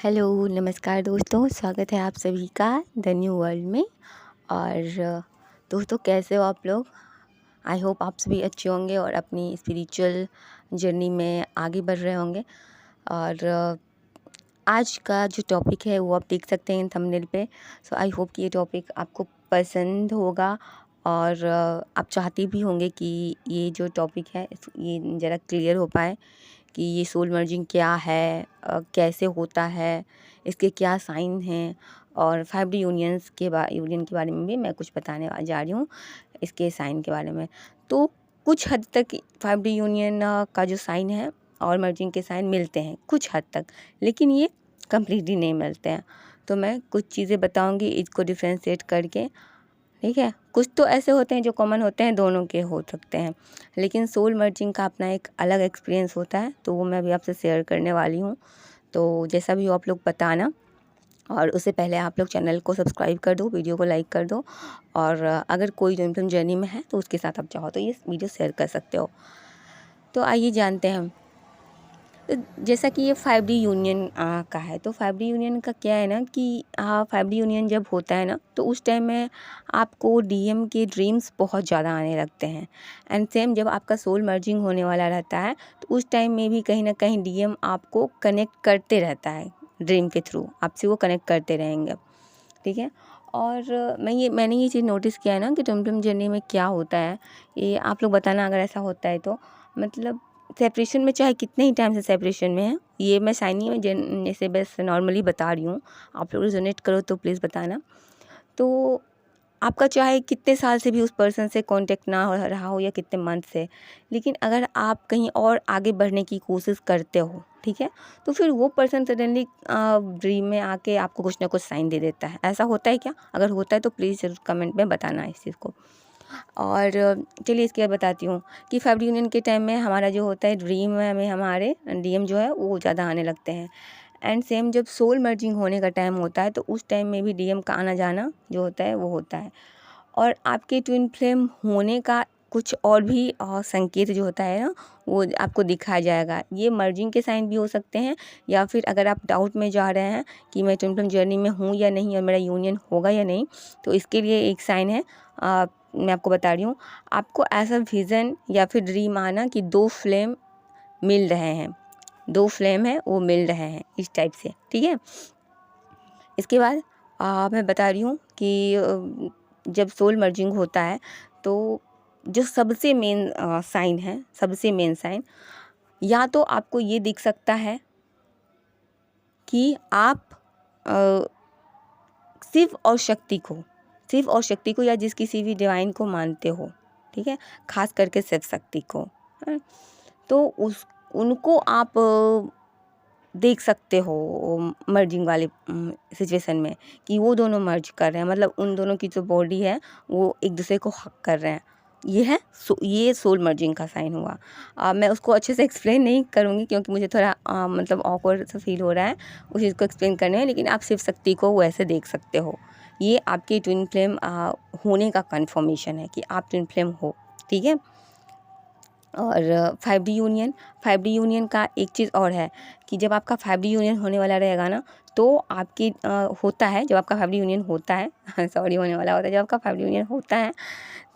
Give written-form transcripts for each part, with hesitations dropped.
Hello, नमस्कार दोस्तों, स्वागत है आप सभी का द न्यू वर्ल्ड में। और दोस्तों, कैसे हो आप लोग? आई होप आप सभी अच्छे होंगे और अपनी स्पिरिचुअल जर्नी में आगे बढ़ रहे होंगे। और आज का जो टॉपिक है वो आप देख सकते हैं थंबनेल पे। सो आई होप कि ये टॉपिक आपको पसंद होगा और आप चाहते भी होंगे कि ये जो टॉपिक है ये ज़रा क्लियर हो पाए कि ये सोल मर्जिंग क्या है, कैसे होता है, इसके क्या साइन हैं। और 5D यूनियन के बारे में भी मैं कुछ बताने जा रही हूँ, इसके साइन के बारे में। तो कुछ हद तक 5D यूनियन का जो साइन है और मर्जिंग के साइन मिलते हैं कुछ हद तक, लेकिन ये कम्प्लीटली नहीं मिलते हैं। तो मैं कुछ चीज़ें बताऊँगी इसको डिफ्रेंशिएट करके, ठीक है। कुछ तो ऐसे होते हैं जो कॉमन होते हैं, दोनों के हो सकते हैं, लेकिन सोल मर्जिंग का अपना एक अलग एक्सपीरियंस होता है, तो वो मैं अभी आपसे शेयर करने वाली हूँ। तो जैसा भी हो आप लोग बताना, और उससे पहले आप लोग चैनल को सब्सक्राइब कर दो, वीडियो को लाइक कर दो, और अगर कोई जो जर्नी में है तो उसके साथ आप चाहो तो ये वीडियो शेयर कर सकते हो। तो आइए जानते हैं। तो जैसा कि ये 5D यूनियन का है, तो 5D यूनियन का क्या है ना कि 5D यूनियन जब होता है ना, तो उस टाइम में आपको डीएम के ड्रीम्स बहुत ज़्यादा आने लगते हैं। एंड सेम जब आपका सोल मर्जिंग होने वाला रहता है, तो उस टाइम में भी कहीं ना कहीं डीएम आपको कनेक्ट करते रहता है, ड्रीम के थ्रू आपसे वो कनेक्ट करते रहेंगे, ठीक है। और मैंने ये चीज़ नोटिस किया है ना कि टमटम जर्नी में क्या होता है, ये आप लोग बताना अगर ऐसा होता है तो। मतलब सेपरेशन में, चाहे कितने ही टाइम से सेपरेशन में है, ये मैं साइनी में जैसे बस नॉर्मली बता रही हूँ, आप लोग रिजोनेट करो तो प्लीज़ बताना। तो आपका चाहे कितने साल से भी उस पर्सन से कांटेक्ट ना हो रहा हो या कितने मंथ से, लेकिन अगर आप कहीं और आगे बढ़ने की कोशिश करते हो, ठीक है, तो फिर वो पर्सन सडनली ड्रीम में आके आपको कुछ ना कुछ साइन दे देता है। ऐसा होता है क्या? अगर होता है तो प्लीज़ ज़रूर कमेंट में बताना इस चीज़ को। और चलिए इसके बाद बताती हूँ कि 5D यूनियन के टाइम में हमारा जो होता है ड्रीम में हमारे डीएम जो है वो ज़्यादा आने लगते हैं। एंड सेम जब सोल मर्जिंग होने का टाइम होता है, तो उस टाइम में भी डीएम का आना जाना जो होता है वो होता है। और आपके ट्विन फ्लेम होने का कुछ और भी संकेत जो होता है ना, वो आपको दिखाया जाएगा। ये मर्जिंग के साइन भी हो सकते हैं, या फिर अगर आप डाउट में जा रहे हैं कि मैं ट्विन फ्लेम जर्नी में हूँ या नहीं और मेरा यूनियन होगा या नहीं, तो इसके लिए एक साइन है, मैं आपको बता रही हूँ। आपको ऐसा विज़न या फिर ड्रीम आना कि 2 फ्लेम मिल रहे हैं, 2 फ्लेम है वो मिल रहे हैं, इस टाइप से, ठीक है। इसके बाद मैं बता रही हूँ कि जब सोल मर्जिंग होता है, तो जो सबसे मेन साइन है, सबसे मेन साइन, या तो आपको ये दिख सकता है कि आप शिव और शक्ति को या जिस किसी भी डिवाइन को मानते हो, ठीक है, खास करके शिव शक्ति को, हाँ, तो उनको आप देख सकते हो मर्जिंग वाले सिचुएशन में कि वो दोनों मर्ज कर रहे हैं, मतलब उन दोनों की जो बॉडी है वो एक दूसरे को हक कर रहे हैं। ये है ये सोल मर्जिंग का साइन हुआ। मैं उसको अच्छे से एक्सप्लेन नहीं करूँगी क्योंकि मुझे थोड़ा मतलब ऑकवर्ड सा फील हो रहा है उस चीज़ को एक्सप्लेन करने में, लेकिन आप शिव शक्ति को वैसे देख सकते हो। ये आपके ट्विन फ्लेम होने का कन्फर्मेशन है कि आप ट्विन फ्लेम हो, ठीक है। और 5D यूनियन का एक चीज़ और है कि जब आपका 5D यूनियन होने वाला रहेगा ना, तो आपकी होता है, जब आपका 5D यूनियन होता है सॉरी होने वाला होता है, जब आपका 5D यूनियन होता है,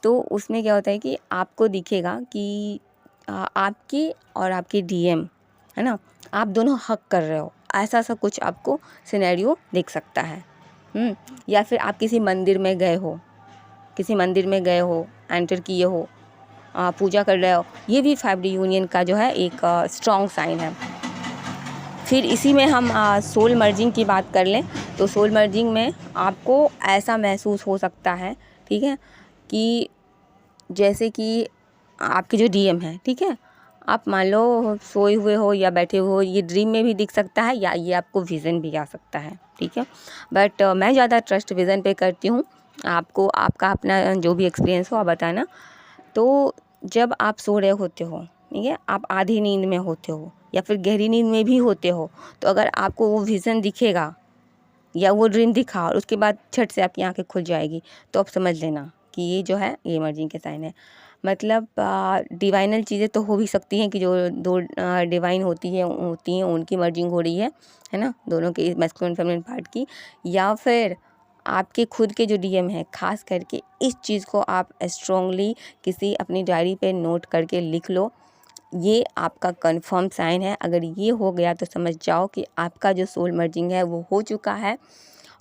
तो उसमें क्या होता है कि आपको दिखेगा कि आपकी और आपकी डीएम, है ना, आप दोनों हक कर रहे हो, ऐसा कुछ आपको सिनेरियो दिख सकता है। या फिर आप किसी मंदिर में गए हो, एंटर किए हो, पूजा कर रहे हो, ये भी 5D यूनियन का जो है एक स्ट्रॉन्ग साइन है। फिर इसी में हम सोल मर्जिंग की बात कर लें, तो सोल मर्जिंग में आपको ऐसा महसूस हो सकता है, ठीक है, कि जैसे कि आपके जो डीएम है, ठीक है, आप मान लो सोए हुए हो या बैठे हुए हो, ये ड्रीम में भी दिख सकता है या ये आपको विज़न भी आ सकता है, ठीक है। बट मैं ज़्यादा ट्रस्ट विज़न पे करती हूँ। आपको आपका अपना जो भी एक्सपीरियंस हो आप बताना। तो जब आप सो रहे होते हो, ठीक है, आप आधी नींद में होते हो या फिर गहरी नींद में भी होते हो, तो अगर आपको वो विज़न दिखेगा या वो ड्रीम दिखा और उसके बाद झट से आपकी आंखें खुल जाएगी, तो आप समझ लेना कि ये जो है ये मर्जिंग के साइन है। मतलब डिवाइनल चीज़ें तो हो भी सकती हैं कि जो दो डिवाइन होती हैं उनकी मर्जिंग हो रही है ना, दोनों के मैस्कुलिन फेमिनिन पार्ट की, या फिर आपके खुद के जो डीएम है। खास करके इस चीज़ को आप स्ट्रॉन्गली किसी अपनी डायरी पे नोट करके लिख लो, ये आपका कंफर्म साइन है। अगर ये हो गया तो समझ जाओ कि आपका जो सोल मर्जिंग है वो हो चुका है।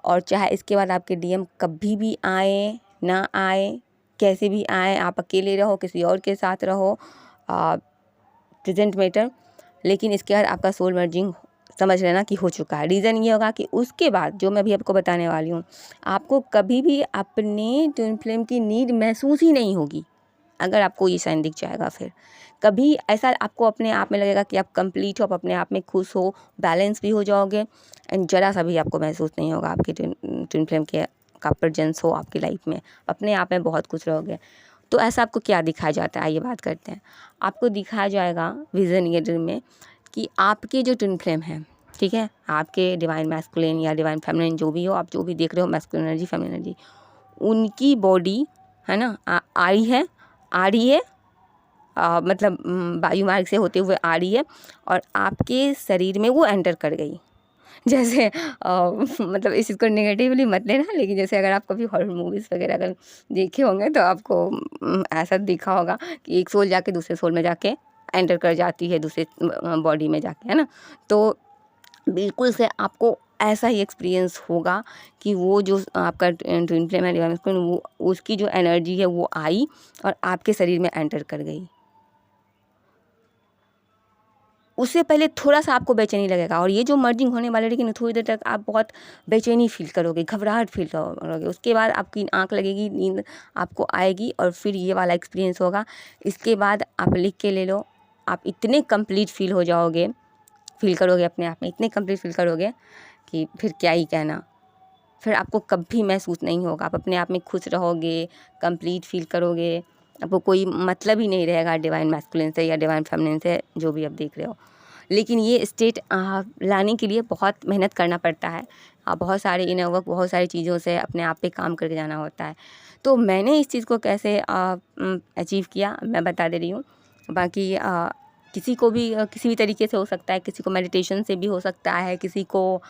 और चाहे इसके बाद आपके डीएम कभी भी आए ना आए, कैसे भी आए, आप अकेले रहो किसी और के साथ रहो, प्रेजेंट मैटर, लेकिन इसके बाद आपका सोल मर्जिंग समझ लेना कि हो चुका है। रीज़न ये होगा कि उसके बाद जो मैं भी आपको बताने वाली हूँ, आपको कभी भी अपने ट्विन फ्लेम की नीड महसूस ही नहीं होगी। अगर आपको ये साइन दिख जाएगा, फिर कभी ऐसा आपको अपने आप में लगेगा कि आप कंप्लीट हो, आप अपने आप में खुश हो, बैलेंस भी हो जाओगे, एंड जरा सा भी आपको महसूस नहीं होगा आपके ट्विन फ्लेम के का प्रेजेंस हो आपकी लाइफ में, अपने आप में बहुत खुश रहोगे। तो ऐसा आपको क्या दिखाया जाता है, ये बात करते हैं। आपको दिखाया जाएगा विजन या ड्रीम में कि आपके जो ट्विन फ्लेम है, ठीक है, आपके डिवाइन मैस्कुलिन या डिवाइन फेमिनिन जो भी हो, आप जो भी देख रहे हो, मैस्कुलिन एनर्जी फेमिनिन एनर्जी, उनकी बॉडी है ना आ रही है, मतलब वायु मार्ग से होते हुए आ रही है और आपके शरीर में वो एंटर कर गई। जैसे मतलब इस चीज़ को नेगेटिवली मत लेना, लेकिन जैसे अगर आप कभी हॉरर मूवीज़ वगैरह अगर देखे होंगे तो आपको ऐसा दिखा होगा कि एक सोल जाके दूसरे सोल में जाके एंटर कर जाती है, दूसरे बॉडी में जाके, है ना। तो बिल्कुल से आपको ऐसा ही एक्सपीरियंस होगा कि वो जो आपका ट्विन फ्लेम है डिवाइन मैस्कुलिन, वो उसकी जो एनर्जी है वो आई और आपके शरीर में एंटर कर गई। उससे पहले थोड़ा-सा आपको बेचैनी लगेगा और ये जो मर्जिंग होने वाला है, लेकिन थोड़ी देर तक आप बहुत बेचैनी फ़ील करोगे, घबराहट फ़ील करोगे। उसके बाद आपकी आँख लगेगी, नींद आपको आएगी और फिर ये वाला एक्सपीरियंस होगा। इसके बाद आप लिख के ले लो, आप इतने कंप्लीट फ़ील हो जाओगे, फ़ील करोगे अपने आप में, इतने कंप्लीट फ़ील करोगे कि फिर क्या ही कहना। फिर आपको कभी महसूस नहीं होगा, आप अपने आप में खुश रहोगे, कंप्लीट फ़ील करोगे, आपको कोई मतलब ही नहीं रहेगा डिवाइन मैस्कुलिन से या डिवाइन फेमिनिन से, जो भी आप देख रहे हो। लेकिन ये स्टेट लाने के लिए बहुत मेहनत करना पड़ता है, बहुत सारे इनर वर्क, बहुत सारी चीज़ों से अपने आप पे काम करके जाना होता है। तो मैंने इस चीज़ को कैसे अचीव किया मैं बता दे रही हूँ। बाकी किसी को भी किसी भी तरीके से हो सकता है, किसी को मेडिटेशन से भी हो सकता है, किसी को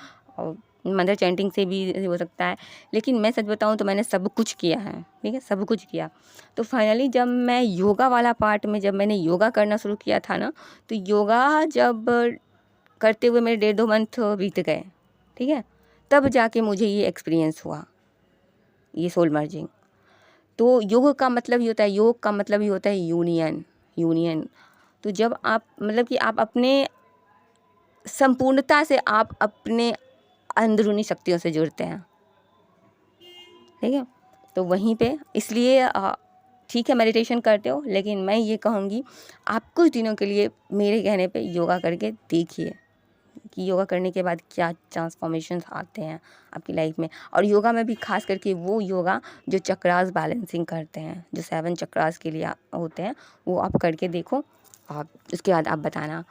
मंत्र चैंटिंग से भी हो सकता है, लेकिन मैं सच बताऊँ तो मैंने सब कुछ किया है, ठीक है, सब कुछ किया। तो फाइनली जब मैं योगा वाला पार्ट में, जब मैंने योगा करना शुरू किया था ना, तो योगा जब करते हुए मेरे 1.5-2 मंथ बीत गए, ठीक है, तब जाके मुझे ये एक्सपीरियंस हुआ, ये सोल मर्जिंग। तो योग का मतलब ही होता है, योग का मतलब ही होता है यूनियन। तो जब आप मतलब कि आप अपने संपूर्णता से आप अपने अंदरूनी शक्तियों से जुड़ते हैं, ठीक है। तो वहीं पे इसलिए ठीक है मेडिटेशन करते हो, लेकिन मैं ये कहूँगी आप कुछ दिनों के लिए मेरे कहने पे योगा करके देखिए कि योगा करने के बाद क्या ट्रांसफॉर्मेशंस आते हैं आपकी लाइफ में। और योगा में भी खास करके वो योगा जो चक्रास बैलेंसिंग करते हैं, जो 7 चक्रास के लिए होते हैं, वो आप करके देखो। आप उसके बाद आप बताना।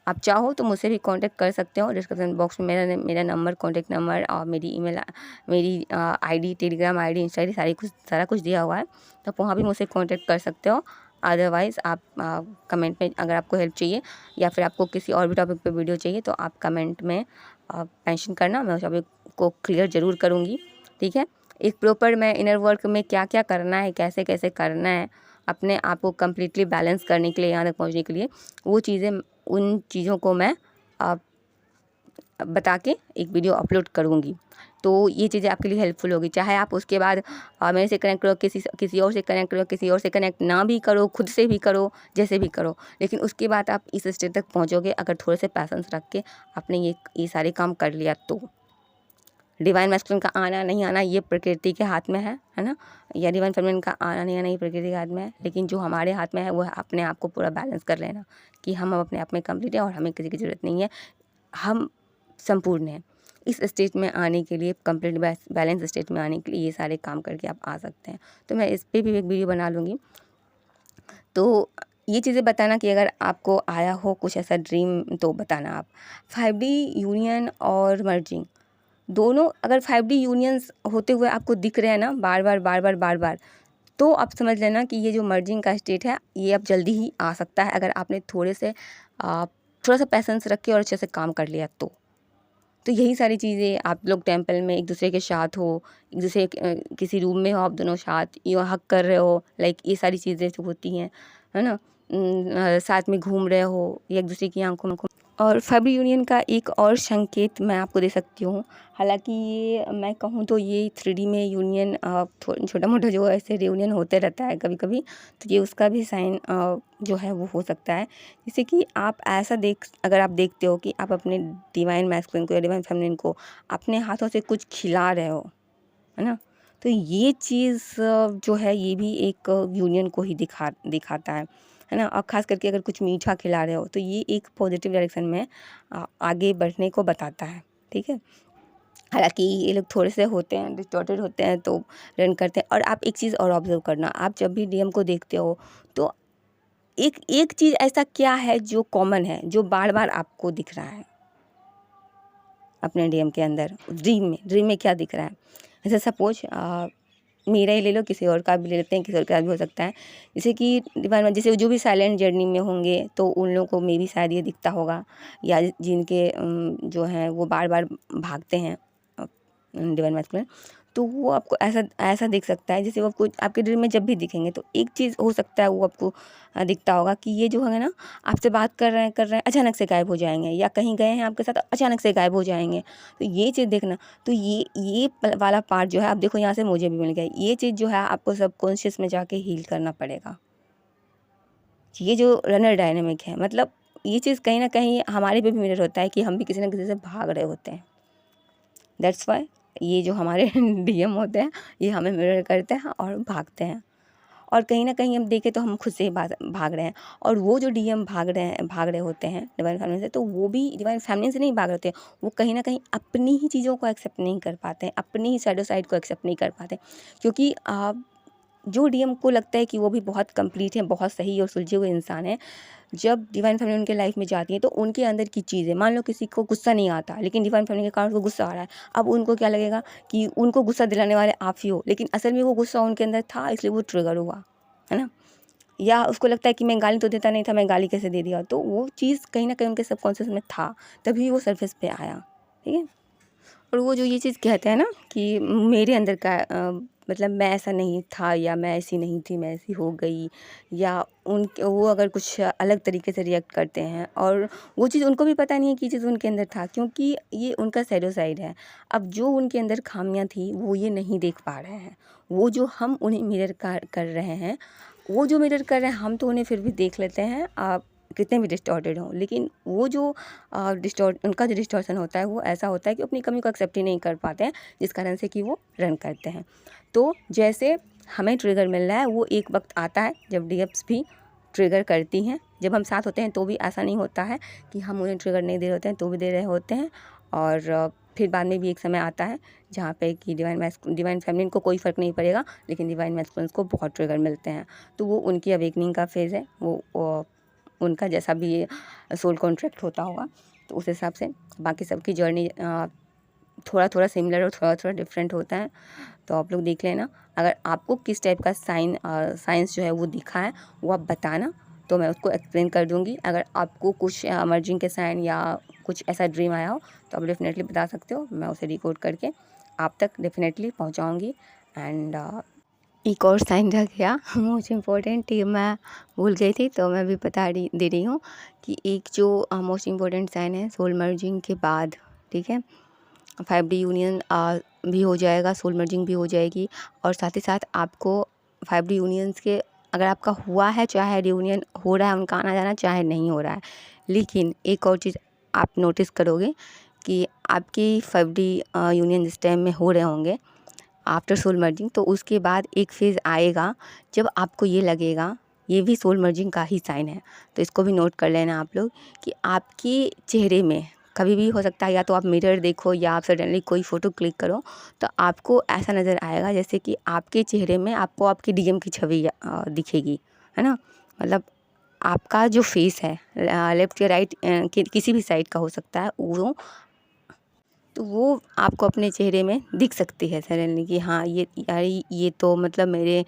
आप चाहो तो मुझसे भी कांटेक्ट कर सकते हो, डिस्क्रिप्शन बॉक्स में मेरा नंबर, कांटेक्ट नंबर और मेरी ईमेल, मेरी ID, Telegram ID, Insta ID, सारा कुछ दिया हुआ है, तो वहाँ भी मुझसे कांटेक्ट कर सकते हो। अदरवाइज़ आप कमेंट में अगर आपको हेल्प चाहिए या फिर आपको किसी और भी टॉपिक पे वीडियो चाहिए तो आप कमेंट में मेंशन करना, मैं उस टॉपिक को क्लियर ज़रूर करूँगी, ठीक है। एक प्रॉपर मैं इनर वर्क में क्या क्या करना है, कैसे कैसे करना है अपने आप को कम्प्लीटली बैलेंस करने के लिए, यहाँ तक पहुँचने के लिए, वो चीज़ें, उन चीज़ों को मैं बता के एक वीडियो अपलोड करूँगी। तो ये चीज़ें आपके लिए हेल्पफुल होगी। चाहे आप उसके बाद मेरे से कनेक्ट करो, किसी और से कनेक्ट करो, किसी और से कनेक्ट ना भी करो, खुद से भी करो, जैसे भी करो, लेकिन उसके बाद आप इस स्टेज तक पहुँचोगे अगर थोड़े से पैशंस रख के आपने ये सारे काम कर लिया तो। डिवाइन मैस्कुलिन का आना नहीं आना ये प्रकृति के हाथ में है ना, या डिवाइन फेमिनिन का आना नहीं आना ये प्रकृति के हाथ में है, लेकिन जो हमारे हाथ में है वो है अपने आप को पूरा बैलेंस कर लेना कि हम अपने आप में कंप्लीट है और हमें किसी की ज़रूरत नहीं है, हम संपूर्ण हैं। इस स्टेज में आने के लिए, कंप्लीट बैलेंस स्टेज में आने के लिए ये सारे काम करके आप आ सकते हैं। तो मैं इस पे भी एक वीडियो बना लूँगी। तो ये चीज़ें बताना कि अगर आपको आया हो कुछ ऐसा ड्रीम तो बताना आप। 5D यूनियन और मर्जिंग दोनों, अगर 5D यूनियंस होते हुए आपको दिख रहे हैं ना बार बार, तो आप समझ लेना कि ये जो मर्जिंग का स्टेट है ये अब जल्दी ही आ सकता है, अगर आपने थोड़ा सा पैसेंस रख के और अच्छे से काम कर लिया तो यही सारी चीज़ें, आप लोग टेंपल में एक दूसरे के साथ हो, एक दूसरे किसी रूम में हो, आप दोनों साथ ये हग कर रहे हो, लाइक ये सारी चीज़ें जो होती हैं, है ना। साथ में घूम रहे हो, एक दूसरे की आंखों में। और फैमिली यूनियन का एक और संकेत मैं आपको दे सकती हूँ, हालांकि ये मैं कहूँ तो ये 3D में यूनियन छोटा मोटा जो ऐसे रियूनियन होते रहता है कभी कभी, तो ये उसका भी साइन जो है वो हो सकता है। जैसे कि आप ऐसा अगर आप देखते हो कि आप अपने डिवाइन मैस्कुलिन को या डिवाइन फेमिनिन को अपने हाथों से कुछ खिला रहे हो, है ना, तो ये चीज़ जो है ये भी एक यूनियन को ही दिखाता है ना। और ख़ास करके अगर कुछ मीठा खिला रहे हो तो ये एक पॉजिटिव डायरेक्शन में आगे बढ़ने को बताता है, ठीक है। हालांकि ये लोग थोड़े से होते हैं, डिस्टॉर्टेड होते हैं, तो रन करते हैं। और आप एक चीज़ और ऑब्जर्व करना, आप जब भी डीएम को देखते हो तो एक एक चीज़ ऐसा क्या है जो कॉमन है, जो बार बार आपको दिख रहा है अपने डीएम के अंदर, ड्रीम में क्या दिख रहा है। जैसे सपोज मेरा ही ले लो, किसी और का भी ले लेते हैं, किसी और का भी हो सकता है। जैसे कि डिवाइन, जैसे जो भी साइलेंट जर्नी में होंगे तो उन लोगों को मे भी शायद ये दिखता होगा, या जिनके जो हैं वो बार बार भागते हैं डिवाइन मैस्कुलिन, तो वो आपको ऐसा ऐसा दिख सकता है। जैसे वो आपको आपके ड्रीम में जब भी दिखेंगे तो एक चीज़ हो सकता है वो आपको दिखता होगा कि ये जो है ना, आपसे बात कर रहे हैं अचानक से गायब हो जाएंगे, या कहीं गए हैं आपके साथ अचानक से गायब हो जाएंगे। तो ये चीज़ देखना, तो ये वाला पार्ट जो है, आप देखो यहाँ से मुझे भी मिल गया, ये चीज़ जो है आपको सबकॉन्शियस में जाके हील करना पड़ेगा। ये जो रनर डायनेमिक है, मतलब ये चीज़ कहीं ना कहीं हमारे पे भी मिरर होता है कि हम भी किसी ना किसी से भाग रहे होते हैं। दैट्स वाई ये जो हमारे डीएम होते हैं ये हमें मिरर करते हैं और भागते हैं। और कहीं ना कहीं हम देखें तो हम खुद से ही भाग रहे हैं। और वो जो डीएम भाग रहे होते हैं डिवाइन फैमिली से, तो वो भी डिवाइन फैमिली से नहीं भाग रहे होते, वो कहीं ना कहीं अपनी ही चीज़ों को एक्सेप्ट नहीं कर पाते हैं, अपनी ही शैडो साइड को एक्सेप्ट नहीं कर पाते। क्योंकि जो डीएम को लगता है कि वो भी बहुत कंप्लीट है, बहुत सही और सुलझे हुए इंसान है, जब डिवाइन फैमिली उनके लाइफ में जाती है तो उनके अंदर की चीज़ें, मान लो किसी को गुस्सा नहीं आता लेकिन डिवाइन फैमिली के कारण उसको गुस्सा आ रहा है, अब उनको क्या लगेगा कि उनको गुस्सा दिलाने वाले आप ही हो, लेकिन असल में वो गुस्सा उनके अंदर था, इसलिए वो ट्रिगर हुआ, है ना। या उसको लगता है कि मैं गाली तो देता नहीं था, मैं गाली कैसे दे दिया, तो वो चीज़ कहीं ना कहीं उनके सबकॉन्शियस में था, तभी वो सरफेस पे आया, ठीक है। और वो जो ये चीज़ कहते हैं ना कि मेरे अंदर का मतलब मैं ऐसा नहीं था, या मैं ऐसी नहीं थी, मैं ऐसी हो गई, या वो अगर कुछ अलग तरीके से रिएक्ट करते हैं और वो चीज़ उनको भी पता नहीं है कि ये चीज़ उनके अंदर था, क्योंकि ये उनका शैडो साइड है। अब जो उनके अंदर खामियां थी वो ये नहीं देख पा रहे हैं, वो जो हम उन्हें मिरर कर रहे हैं, वो जो मिरर कर रहे हैं हम तो उन्हें फिर भी देख लेते हैं, आप कितने भी डिस्टॉर्टेड हों, लेकिन वो जो उनका जो डिस्टॉर्शन होता है वो ऐसा होता है कि अपनी कमी को एक्सेप्ट ही नहीं कर पाते हैं, जिस कारण से कि वो रन करते हैं। तो जैसे हमें ट्रिगर मिल रहा है, वो एक वक्त आता है जब डीएप्स भी ट्रिगर करती हैं। जब हम साथ होते हैं तो भी ऐसा नहीं होता है कि हम उन्हें ट्रिगर नहीं दे रहे होते हैं, तो भी दे रहे होते हैं। और फिर बाद में भी एक समय आता है जहाँ पे कि डिवाइन फेमिनिन को कोई फ़र्क नहीं पड़ेगा, लेकिन डिवाइन मैस्कुलिन को बहुत ट्रिगर मिलते हैं। तो वो उनकी अवेकनिंग का फेज़ है, वो उनका जैसा भी सोल कॉन्ट्रैक्ट होता होगा, तो उस हिसाब से बाकी सबकी जर्नी थोड़ा थोड़ा सिमिलर और थोड़ा थोड़ा डिफरेंट होता है। तो आप लोग देख लेना, अगर आपको किस टाइप का साइंस जो है वो दिखा है वो आप बताना, तो मैं उसको एक्सप्लेन कर दूँगी। अगर आपको कुछ इमर्जिंग के साइन या कुछ ऐसा ड्रीम आया हो तो आप डेफिनेटली बता सकते हो, मैं उसे डिकोड करके आप तक डेफिनेटली पहुँचाऊँगी। एंड एक और साइन रह गया मोस्ट इम्पोर्टेंट, ये मैं भूल गई थी तो मैं भी दे रही हूँ कि एक जो मोस्ट इम्पोर्टेंट साइन है सोल मर्जिंग के बाद, ठीक है, 5D यूनियन भी हो जाएगा, सोल मर्जिंग भी हो जाएगी, और साथ ही साथ आपको 5D यूनियंस के अगर आपका हुआ है, चाहे रियूनियन हो रहा है उनका आना जाना, चाहे नहीं हो रहा है, लेकिन एक और चीज़ आप नोटिस करोगे कि आपकी 5D यूनियन जिस टाइम में हो रहे होंगे आफ्टर सोल मर्जिंग, तो उसके बाद एक फेज़ आएगा जब आपको ये लगेगा, ये भी सोल मर्जिंग का ही साइन है, तो इसको भी नोट कर लेना आप लोग, कि आपके चेहरे में कभी भी हो सकता है, या तो आप मिरर देखो या आप सडनली कोई फ़ोटो क्लिक करो तो आपको ऐसा नज़र आएगा जैसे कि आपके चेहरे में आपको आपकी डीएम की छवि दिखेगी, है ना। मतलब आपका जो फेस है लेफ़्ट या राइट किसी भी साइड का हो सकता है, तो वो आपको अपने चेहरे में दिख सकती है सडनली कि हाँ ये यार ये तो मतलब मेरे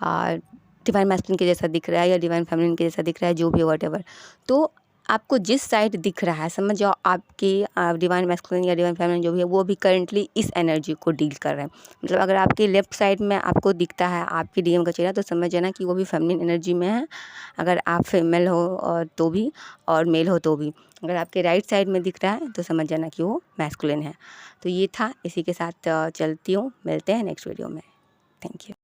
डिवाइन मैस्कुलिन के जैसा दिख रहा है या डिवाइन फेमिनिन के जैसा दिख रहा है, जो भी व्हाटएवर। तो आपको जिस साइड दिख रहा है, समझ जाओ आपकी डिवाइन मैस्कुलिन या डिवाइन फेमिनिन जो भी है वो भी करंटली इस एनर्जी को डील कर रहे हैं। मतलब अगर आपके लेफ्ट साइड में आपको दिखता है आपके डीएम का चेहरा, तो समझ जाना कि वो भी फेमिनिन एनर्जी में है, अगर आप फीमेल हो और तो भी, और मेल हो तो भी। अगर आपके राइट साइड में दिख रहा है तो समझ जाना कि वो मैस्कुलिन है। तो ये था, इसी के साथ चलती हूँ, मिलते हैं नेक्स्ट वीडियो में। Thank you.